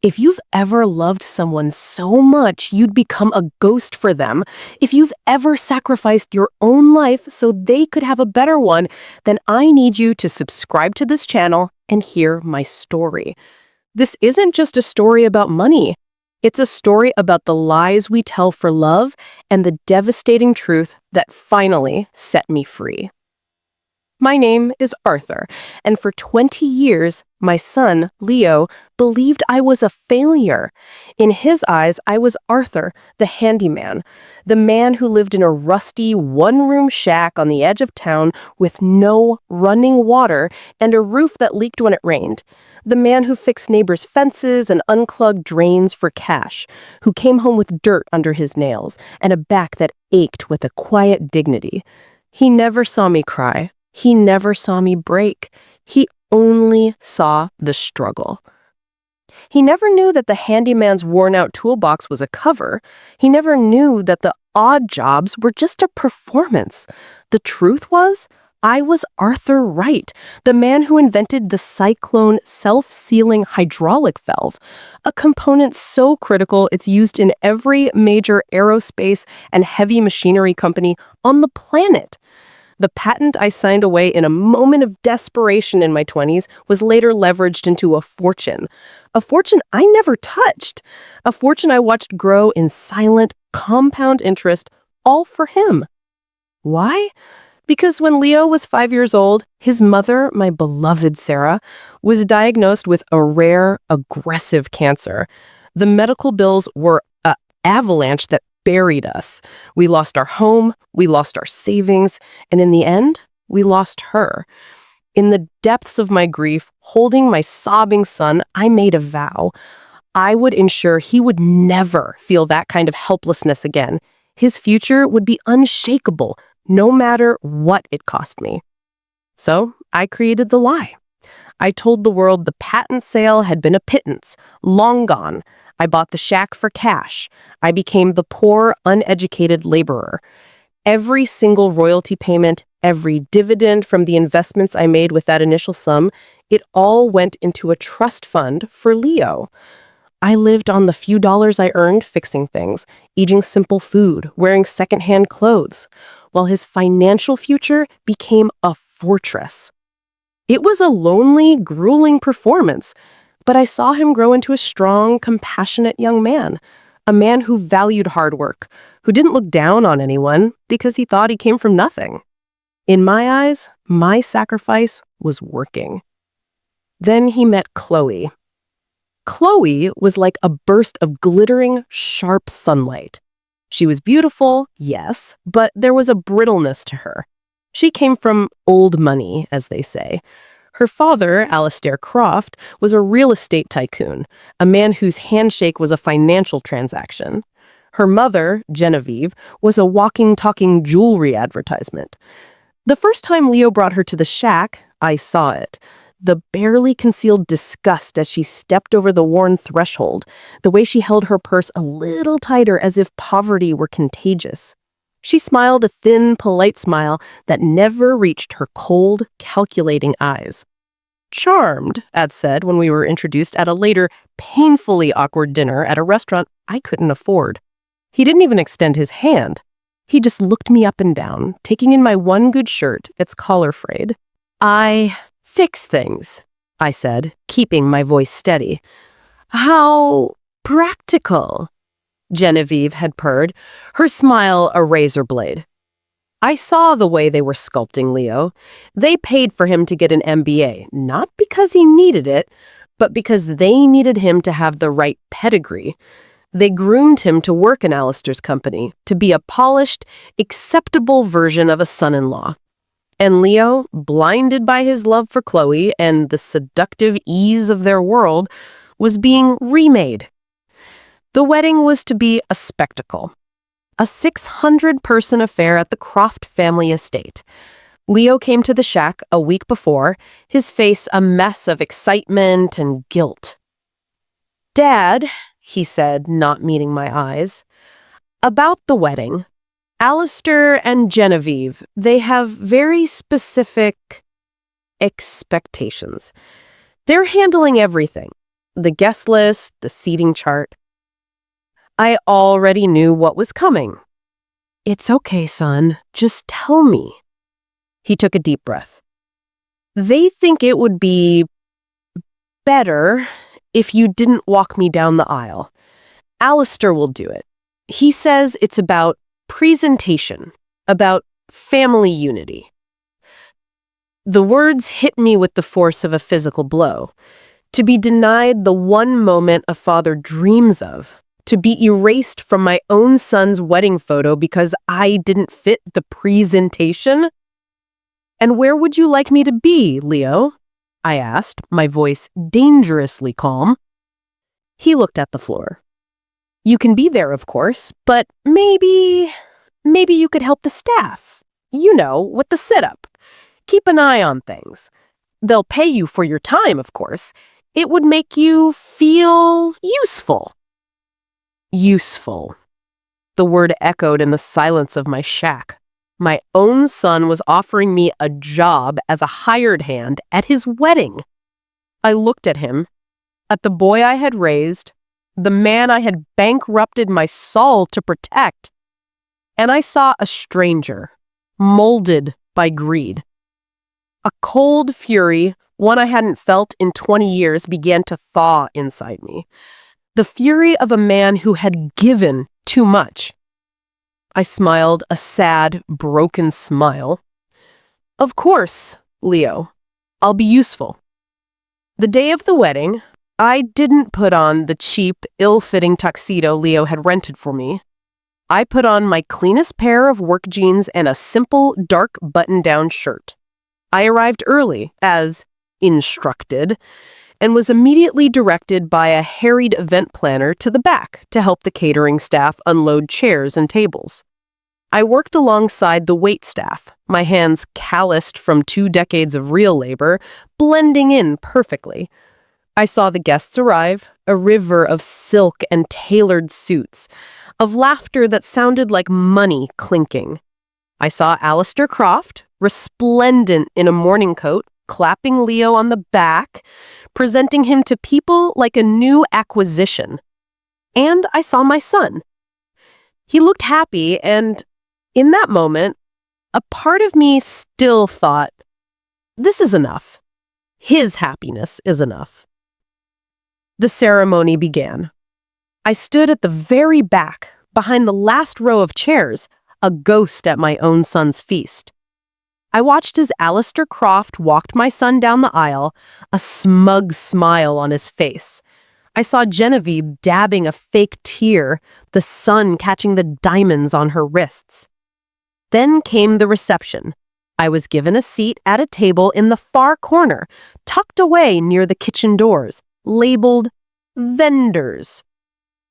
If you've ever loved someone so much you'd become a ghost for them, if you've ever sacrificed your own life so they could have a better one, then I need you to subscribe to this channel and hear my story. This isn't just a story about money. It's a story about the lies we tell for love and the devastating truth that finally set me free. My name is Arthur, and for 20 years, my son, Leo, believed I was a failure. In his eyes, I was Arthur, the handyman, the man who lived in a rusty one-room shack on the edge of town with no running water and a roof that leaked when it rained, the man who fixed neighbors' fences and unclogged drains for cash, who came home with dirt under his nails and a back that ached with a quiet dignity. He never saw me cry. He never saw me break. He only saw the struggle. He never knew that the handyman's worn-out toolbox was a cover. He never knew that the odd jobs were just a performance. The truth was, I was Arthur Wright, the man who invented the Cyclone self-sealing hydraulic valve, a component so critical it's used in every major aerospace and heavy machinery company on the planet. The patent I signed away in a moment of desperation in my 20s was later leveraged into a fortune I never touched, a fortune I watched grow in silent, compound interest, all for him. Why? Because when Leo was 5 years old, his mother, my beloved Sarah, was diagnosed with a rare, aggressive cancer. The medical bills were an avalanche that buried us. We lost our home, we lost our savings, and in the end, we lost her. In the depths of my grief, holding my sobbing son, I made a vow. I would ensure he would never feel that kind of helplessness again. His future would be unshakable, no matter what it cost me. So I created the lie. I told the world the patent sale had been a pittance, long gone. I bought the shack for cash. I became the poor, uneducated laborer. Every single royalty payment, every dividend from the investments I made with that initial sum, it all went into a trust fund for Leo. I lived on the few dollars I earned fixing things, eating simple food, wearing secondhand clothes, while his financial future became a fortress. It was a lonely, grueling performance, but I saw him grow into a strong, compassionate young man, a man who valued hard work, who didn't look down on anyone because he thought he came from nothing. In my eyes, my sacrifice was working. Then he met Chloe. Chloe was like a burst of glittering, sharp sunlight. She was beautiful, yes, but there was a brittleness to her. She came from old money, as they say. Her father, Alistair Croft, was a real estate tycoon, a man whose handshake was a financial transaction. Her mother, Genevieve, was a walking, talking jewelry advertisement. The first time Leo brought her to the shack, I saw it. The barely concealed disgust as she stepped over the worn threshold, the way she held her purse a little tighter as if poverty were contagious. She smiled a thin, polite smile that never reached her cold, calculating eyes. Charmed, Ad said when we were introduced at a later, painfully awkward dinner at a restaurant I couldn't afford. He didn't even extend his hand. He just looked me up and down, taking in my one good shirt, its collar frayed. I fix things, I said, keeping my voice steady. How practical, Genevieve had purred, her smile a razor blade. I saw the way they were sculpting Leo. They paid for him to get an MBA, not because he needed it, but because they needed him to have the right pedigree. They groomed him to work in Alistair's company, to be a polished, acceptable version of a son-in-law. And Leo, blinded by his love for Chloe and the seductive ease of their world, was being remade. The wedding was to be a spectacle. A 600-person affair at the Croft family estate. Leo came to the shack a week before, his face a mess of excitement and guilt. "Dad," he said, not meeting my eyes, "about the wedding. Alistair and Genevieve, they have very specific expectations. They're handling everything. the guest list, the seating chart. I already knew what was coming. "It's okay, son. Just tell me." He took a deep breath. "They think it would be better if you didn't walk me down the aisle. Alistair will do it. He says it's about presentation, about family unity." The words hit me with the force of a physical blow. To be denied the one moment a father dreams of, to be erased from my own son's wedding photo because I didn't fit the presentation? "And where would you like me to be, Leo?" I asked, my voice dangerously calm. He looked at the floor. "You can be there, of course, but maybe you could help the staff. You know, with the sit-up. Keep an eye on things. They'll pay you for your time, of course. It would make you feel useful." Useful. The word echoed in the silence of my shack. My own son was offering me a job as a hired hand at his wedding. I looked at him, at the boy I had raised, the man I had bankrupted my soul to protect, and I saw a stranger, molded by greed. A cold fury, one I hadn't felt in 20 years, began to thaw inside me. The fury of a man who had given too much. I smiled a sad, broken smile. "Of course, Leo. I'll be useful." The day of the wedding, I didn't put on the cheap, ill-fitting tuxedo Leo had rented for me. I put on my cleanest pair of work jeans and a simple, dark button-down shirt. I arrived early, as instructed, and was immediately directed by a harried event planner to the back to help the catering staff unload chairs and tables. I worked alongside the wait staff, my hands calloused from 2 decades of real labor, blending in perfectly. I saw the guests arrive, a river of silk and tailored suits, of laughter that sounded like money clinking. I saw Alistair Croft, resplendent in a morning coat, clapping Leo on the back, presenting him to people like a new acquisition. And I saw my son. He looked happy, and in that moment, a part of me still thought, this is enough. His happiness is enough. The ceremony began. I stood at the very back, behind the last row of chairs, a ghost at my own son's feast. I watched as Alistair Croft walked my son down the aisle, a smug smile on his face. I saw Genevieve dabbing a fake tear, the sun catching the diamonds on her wrists. Then came the reception. I was given a seat at a table in the far corner, tucked away near the kitchen doors, labeled vendors.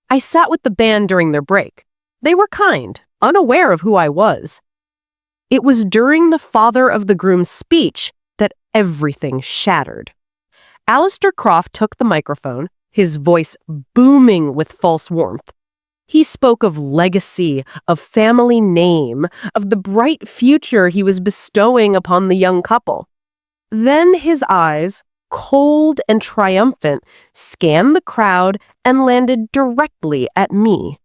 I sat with the band during their break. They were kind, unaware of who I was. It was during the father of the groom's speech that everything shattered. Alistair Croft took the microphone, his voice booming with false warmth. He spoke of legacy, of family name, of the bright future he was bestowing upon the young couple. Then his eyes, cold and triumphant, scanned the crowd and landed directly at me.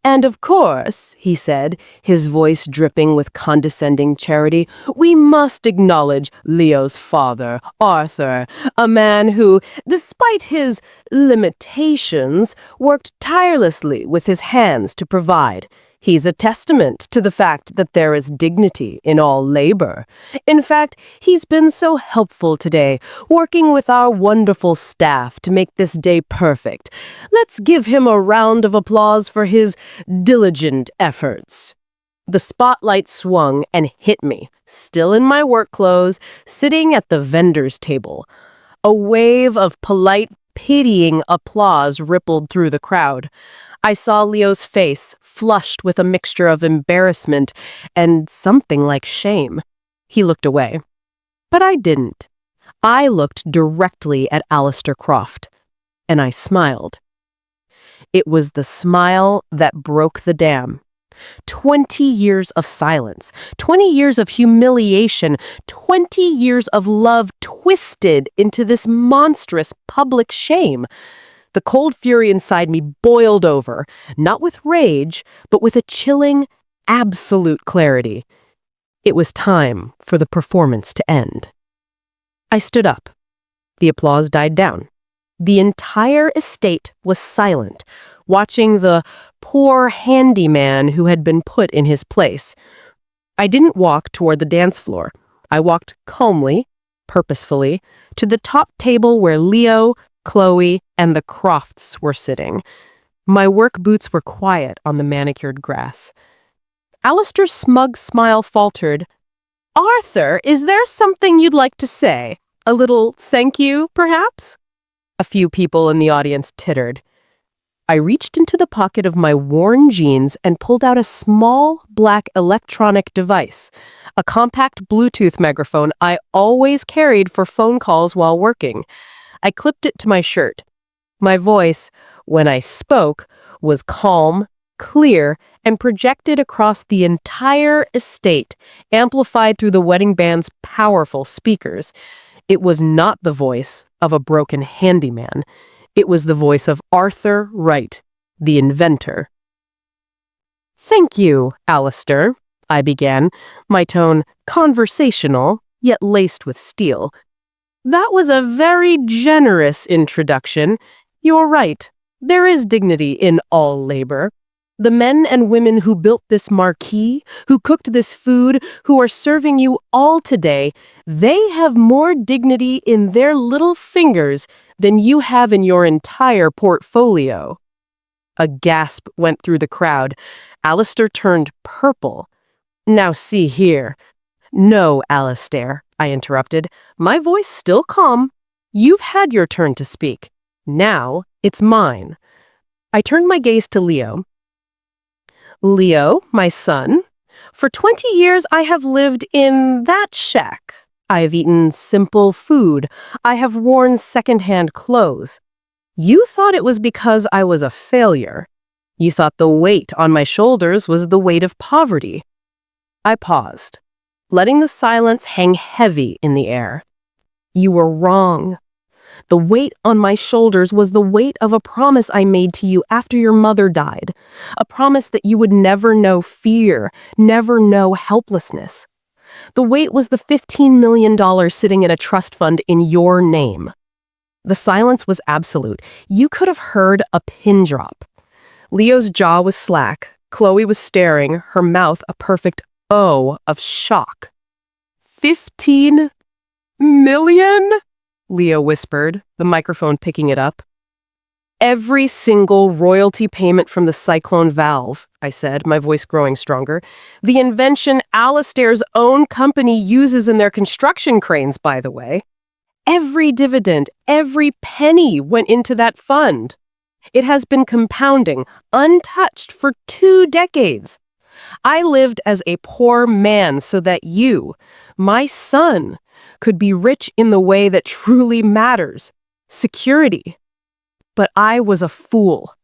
"And of course," he said, his voice dripping with condescending charity, "we must acknowledge Leo's father, Arthur, a man who, despite his limitations, worked tirelessly with his hands to provide. He's a testament to the fact that there is dignity in all labor. In fact, he's been so helpful today, working with our wonderful staff to make this day perfect. Let's give him a round of applause for his diligent efforts." The spotlight swung and hit me, still in my work clothes, sitting at the vendor's table. A wave of polite, pitying applause rippled through the crowd. I saw Leo's face, flushed with a mixture of embarrassment and something like shame. He looked away. But I didn't. I looked directly at Alistair Croft, and I smiled. It was the smile that broke the dam. 20 years of silence, 20 years of humiliation, 20 years of love twisted into this monstrous public shame. The cold fury inside me boiled over, not with rage, but with a chilling, absolute clarity. It was time for the performance to end. I stood up. The applause died down. The entire estate was silent, watching the poor handyman who had been put in his place. I didn't walk toward the dance floor. I walked calmly, purposefully, to the top table where Leo, Chloe, and the Crofts were sitting. My work boots were quiet on the manicured grass. Alistair's smug smile faltered. "Arthur, is there something you'd like to say? A little thank you, perhaps?" A few people in the audience tittered. I reached into the pocket of my worn jeans and pulled out a small, black electronic device, a compact Bluetooth megaphone I always carried for phone calls while working. I clipped it to my shirt. My voice, when I spoke, was calm, clear, and projected across the entire estate, amplified through the wedding band's powerful speakers. It was not the voice of a broken handyman. It was the voice of Arthur Wright, the inventor. "Thank you, Alistair," I began, my tone conversational, yet laced with steel. "That was a very generous introduction. You're right. There is dignity in all labor. The men and women who built this marquee, who cooked this food, who are serving you all today, they have more dignity in their little fingers than you have in your entire portfolio." A gasp went through the crowd. Alistair turned purple. "Now see here." "No, Alistair," I interrupted, my voice still calm. "You've had your turn to speak. Now it's mine." I turned my gaze to Leo. "Leo, my son, for 20 years I have lived in that shack. I have eaten simple food. I have worn second-hand clothes. You thought it was because I was a failure. You thought the weight on my shoulders was the weight of poverty." I paused, letting the silence hang heavy in the air. "You were wrong. The weight on my shoulders was the weight of a promise I made to you after your mother died. A promise that you would never know fear, never know helplessness. The weight was the $15 million sitting in a trust fund in your name." The silence was absolute. You could have heard a pin drop. Leo's jaw was slack. Chloe was staring, her mouth a perfect O of shock. $15 million? Leo whispered, the microphone picking it up. "Every single royalty payment from the Cyclone valve," I said, my voice growing stronger. "The invention Alistair's own company uses in their construction cranes, by the way. Every dividend, every penny went into that fund. It has been compounding, untouched for 2 decades. I lived as a poor man so that you, my son, could be rich in the way that truly matters, security. But I was a fool.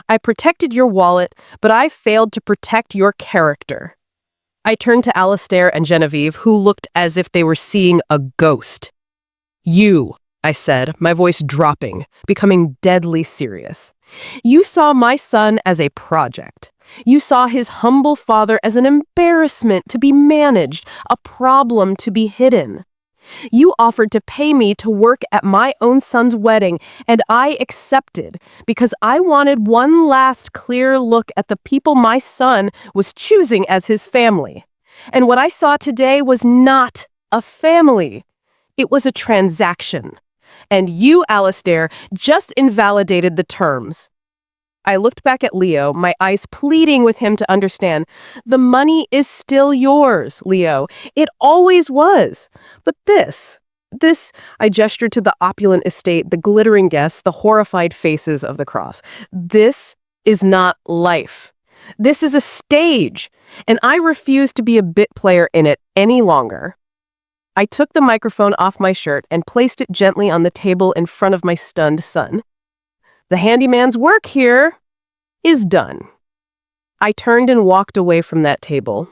I protected your wallet, but I failed to protect your character." I turned to Alistair and Genevieve, who looked as if they were seeing a ghost. "You," I said, my voice dropping, becoming deadly serious. "You saw my son as a project. You saw his humble father as an embarrassment to be managed, a problem to be hidden. You offered to pay me to work at my own son's wedding, and I accepted because I wanted one last clear look at the people my son was choosing as his family. And what I saw today was not a family. It was a transaction. And you, Alistair, just invalidated the terms." I looked back at Leo, my eyes pleading with him to understand. "The money is still yours, Leo. It always was. But this, I gestured to the opulent estate, the glittering guests, the horrified faces of the cross. "This is not life. This is a stage, and I refuse to be a bit player in it any longer." I took the microphone off my shirt and placed it gently on the table in front of my stunned son. "The handyman's work here is done." I turned and walked away from that table.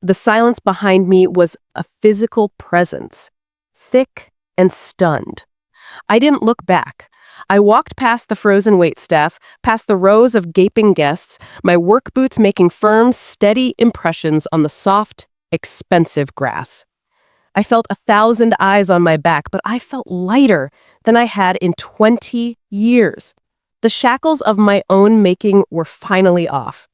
The silence behind me was a physical presence, thick and stunned. I didn't look back. I walked past the frozen waitstaff, past the rows of gaping guests, my work boots making firm, steady impressions on the soft, expensive grass. I felt 1,000 eyes on my back, but I felt lighter than I had in 20 years. The shackles of my own making were finally off.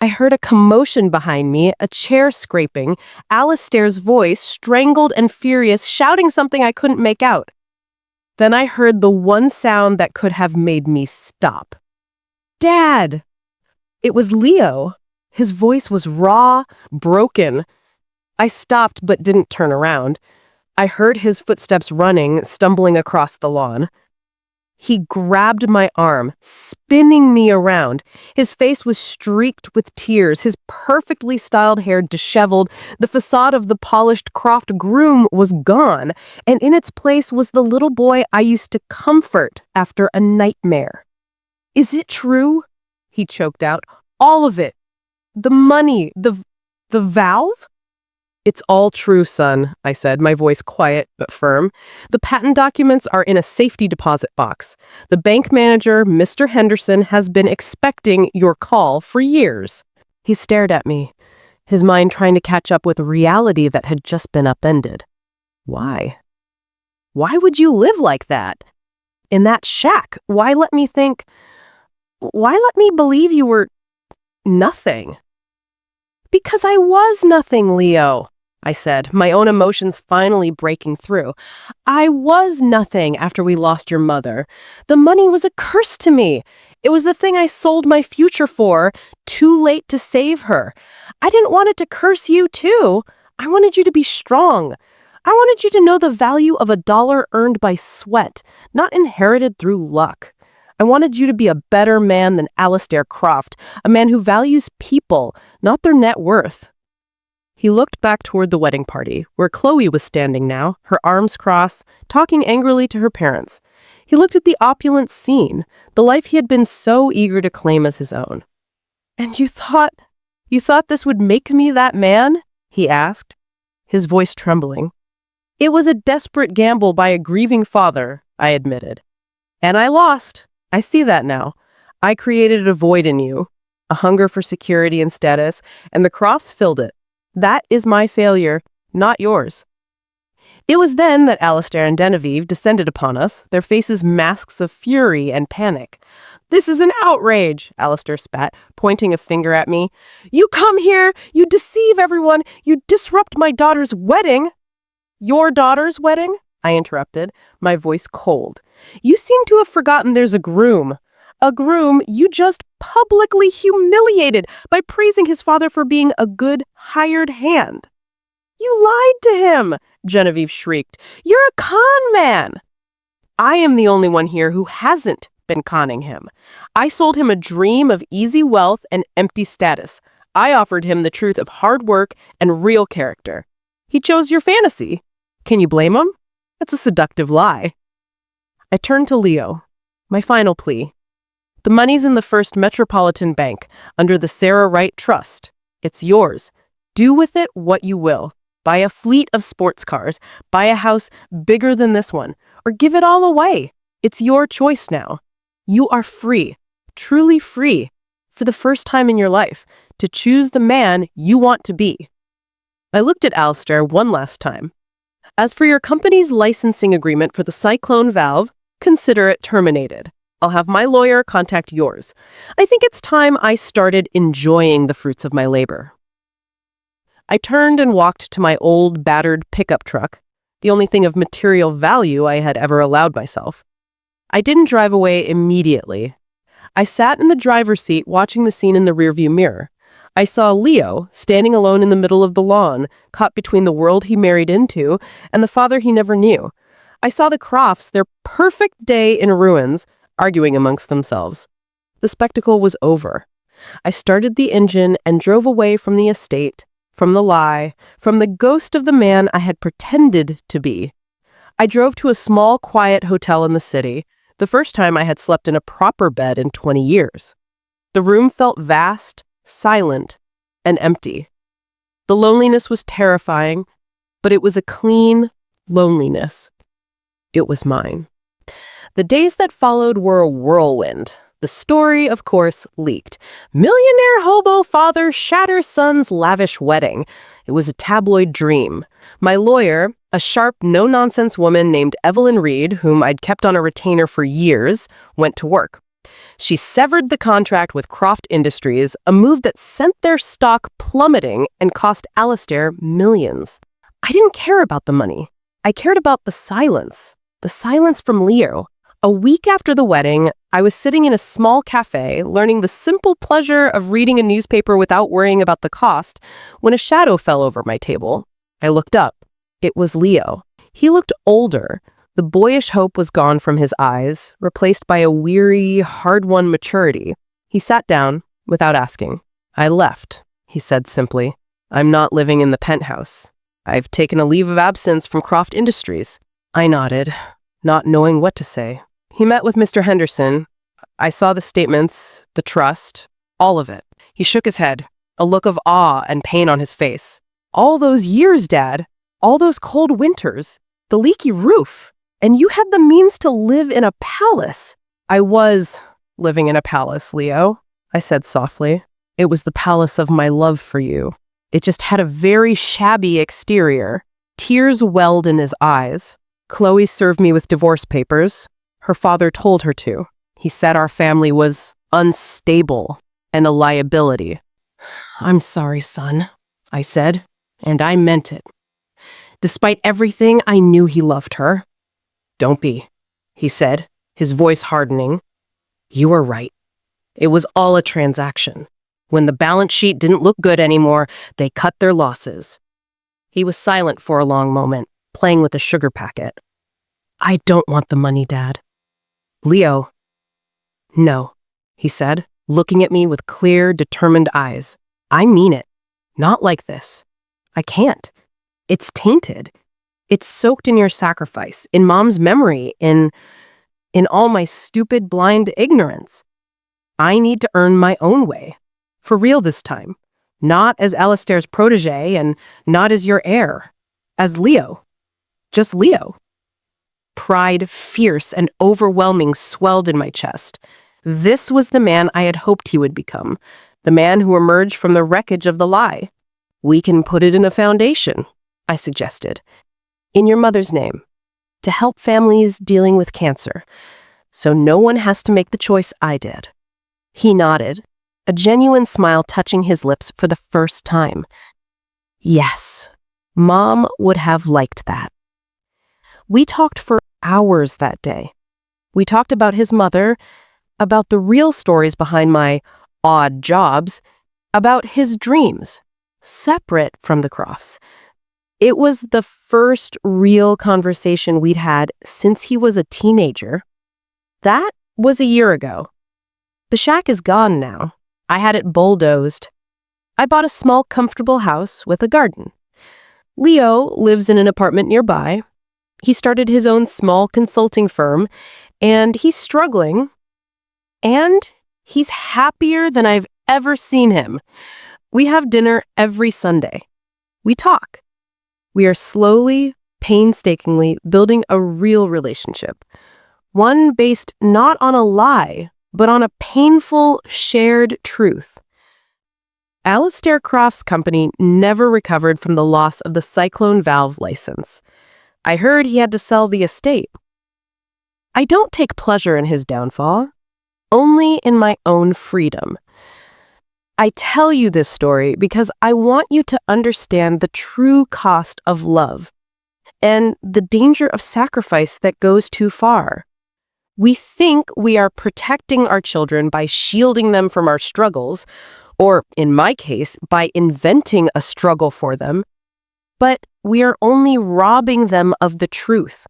I heard a commotion behind me, a chair scraping, Alistair's voice, strangled and furious, shouting something I couldn't make out. Then I heard the one sound that could have made me stop. Dad! It was Leo. His voice was raw, broken. I stopped but didn't turn around. I heard his footsteps running, stumbling across the lawn. He grabbed my arm, spinning me around. His face was streaked with tears, his perfectly styled hair disheveled. The facade of the polished Croft groom was gone, and in its place was the little boy I used to comfort after a nightmare. "Is it true?" he choked out. "All of it. The money, the valve?" "It's all true, son," I said, my voice quiet but firm. "The patent documents are in a safety deposit box. The bank manager, Mr. Henderson, has been expecting your call for years." He stared at me, his mind trying to catch up with reality that had just been upended. Why? Why would you live like that? In that shack? Why let me believe you were nothing? "Because I was nothing, Leo," I said, my own emotions finally breaking through. "I was nothing after we lost your mother. The money was a curse to me. It was the thing I sold my future for, too late to save her. I didn't want it to curse you, too. I wanted you to be strong. I wanted you to know the value of a dollar earned by sweat, not inherited through luck. I wanted you to be a better man than Alistair Croft, a man who values people, not their net worth." He looked back toward the wedding party, where Chloe was standing now, her arms crossed, talking angrily to her parents. He looked at the opulent scene, the life he had been so eager to claim as his own. "And you thought this would make me that man?" he asked, his voice trembling. "It was a desperate gamble by a grieving father," I admitted. "And I lost. I see that now. I created a void in you, a hunger for security and status, and the Crofts filled it. That is my failure, not yours." It was then that Alistair and Genevieve descended upon us, their faces masks of fury and panic. "This is an outrage," Alistair spat, pointing a finger at me. "You come here, you deceive everyone, you disrupt my daughter's wedding." "Your daughter's wedding?" I interrupted, my voice cold. "You seem to have forgotten there's a groom. A groom you just publicly humiliated by praising his father for being a good hired hand." "You lied to him," Genevieve shrieked. "You're a con man." "I am the only one here who hasn't been conning him. I sold him a dream of easy wealth and empty status. I offered him the truth of hard work and real character. He chose your fantasy. Can you blame him? That's a seductive lie." I turned to Leo. My final plea. "The money's in the First Metropolitan Bank, under the Sarah Wright Trust. It's yours. Do with it what you will. Buy a fleet of sports cars, buy a house bigger than this one, or give it all away. It's your choice now. You are free, truly free, for the first time in your life, to choose the man you want to be." I looked at Alistair one last time. "As for your company's licensing agreement for the Cyclone valve, consider it terminated. I'll have my lawyer contact yours. I think it's time I started enjoying the fruits of my labor." I turned and walked to my old, battered pickup truck, the only thing of material value I had ever allowed myself. I didn't drive away immediately. I sat in the driver's seat watching the scene in the rearview mirror. I saw Leo standing alone in the middle of the lawn, caught between the world he married into and the father he never knew. I saw the Crofts, their perfect day in ruins, arguing amongst themselves. The spectacle was over. I started the engine and drove away from the estate, from the lie, from the ghost of the man I had pretended to be. I drove to a small, quiet hotel in the city, the first time I had slept in a proper bed in 20 years. The room felt vast, silent, and empty. The loneliness was terrifying, but it was a clean loneliness. It was mine. The days that followed were a whirlwind. The story, of course, leaked. Millionaire hobo father shatters son's lavish wedding. It was a tabloid dream. My lawyer, a sharp, no-nonsense woman named Evelyn Reed, whom I'd kept on a retainer for years, went to work. She severed the contract with Croft Industries, a move that sent their stock plummeting and cost Alistair millions. I didn't care about the money. I cared about the silence from Leo. A week after the wedding, I was sitting in a small cafe, learning the simple pleasure of reading a newspaper without worrying about the cost, when a shadow fell over my table. I looked up. It was Leo. He looked older. The boyish hope was gone from his eyes, replaced by a weary, hard-won maturity. He sat down, without asking. "I left," he said simply. "I'm not living in the penthouse. I've taken a leave of absence from Croft Industries." I nodded, not knowing what to say. He met with Mr. Henderson. I saw the statements, the trust, all of it. He shook his head, a look of awe and pain on his face. "All those years, Dad. All those cold winters. The leaky roof. And you had the means to live in a palace." "I was living in a palace, Leo," I said softly. "It was the palace of my love for you. It just had a very shabby exterior." Tears welled in his eyes. "Chloe served me with divorce papers. Her father told her to. He said our family was unstable and a liability." "I'm sorry, son," I said, and I meant it. Despite everything, I knew he loved her. "Don't be," he said, his voice hardening. "You were right. It was all a transaction. When the balance sheet didn't look good anymore, they cut their losses." He was silent for a long moment, playing with a sugar packet. "I don't want the money, Dad." "Leo." "No," he said, looking at me with clear, determined eyes. "I mean it. Not like this. I can't. It's tainted. It's soaked in your sacrifice, in Mom's memory, in all my stupid, blind ignorance. I need to earn my own way. For real this time. Not as Alistair's protege and not as your heir. As Leo. Just Leo." Pride, fierce and overwhelming, swelled in my chest. This was the man I had hoped he would become, the man who emerged from the wreckage of the lie. "We can put it in a foundation," I suggested. "In your mother's name, to help families dealing with cancer, so no one has to make the choice I did." He nodded, a genuine smile touching his lips for the first time. Yes, Mom would have liked that. We talked for hours that day. We talked about his mother, about the real stories behind my odd jobs, about his dreams, separate from the Crofts. It was the first real conversation we'd had since he was a teenager. That was a year ago. The shack is gone now. I had it bulldozed. I bought a small, comfortable house with a garden. Leo lives in an apartment nearby. He started his own small consulting firm, and he's struggling. And he's happier than I've ever seen him. We have dinner every Sunday. We talk. We are slowly, painstakingly building a real relationship. One based not on a lie, but on a painful, shared truth. Alistair Croft's company never recovered from the loss of the Cyclone valve license. I heard he had to sell the estate. I don't take pleasure in his downfall, only in my own freedom. I tell you this story because I want you to understand the true cost of love and the danger of sacrifice that goes too far. We think we are protecting our children by shielding them from our struggles, or in my case, by inventing a struggle for them, but we are only robbing them of the truth.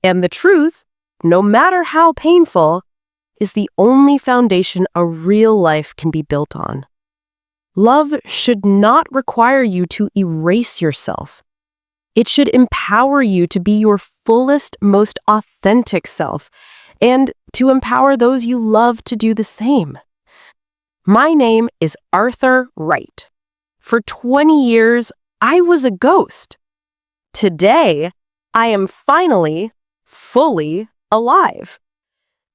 And the truth, no matter how painful, is the only foundation a real life can be built on. Love should not require you to erase yourself. It should empower you to be your fullest, most authentic self, and to empower those you love to do the same. My name is Arthur Wright. For 20 years, I was a ghost. Today, I am finally, fully alive.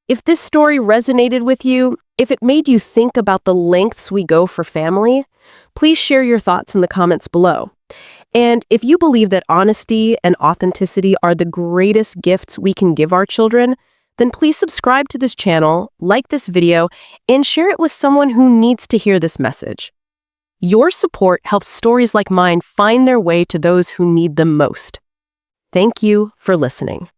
If this story resonated with you, if it made you think about the lengths we go for family, please share your thoughts in the comments below. And if you believe that honesty and authenticity are the greatest gifts we can give our children, then please subscribe to this channel, like this video, and share it with someone who needs to hear this message. Your support helps stories like mine find their way to those who need them most. Thank you for listening.